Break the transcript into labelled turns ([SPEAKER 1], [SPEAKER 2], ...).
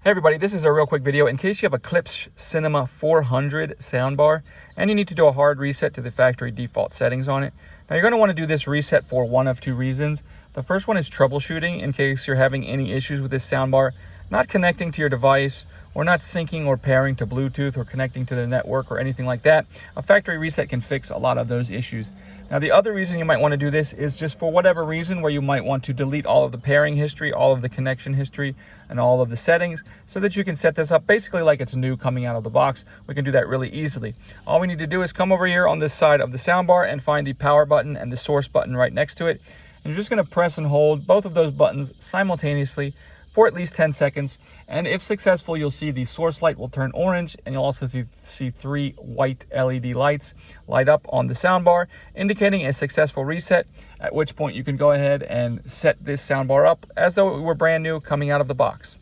[SPEAKER 1] Hey everybody, this is a real quick video in case you have a Klipsch Cinema 400 soundbar and you need to do a hard reset to the factory default settings on it. Now you're going to want to do this reset for one of two reasons. The first one is troubleshooting in case you're having any issues with this soundbar not connecting to your device or not syncing or pairing to Bluetooth or connecting to the network or anything like that. A factory reset can fix a lot of those issues. Now the other reason you might want to do this is just for whatever reason where you might want to delete all of the pairing history, all of the connection history, and all of the settings so that you can set this up basically like it's new coming out of the box. We can do that really easily. All we need to do is come over here on this side of the soundbar and find the power button and the source button right next to it. And you're just going to press and hold both of those buttons simultaneously for at least 10 seconds. And if successful, you'll see the source light will turn orange, and you'll also see three white LED lights light up on the soundbar, indicating a successful reset, at which point you can go ahead and set this soundbar up as though it were brand new coming out of the box.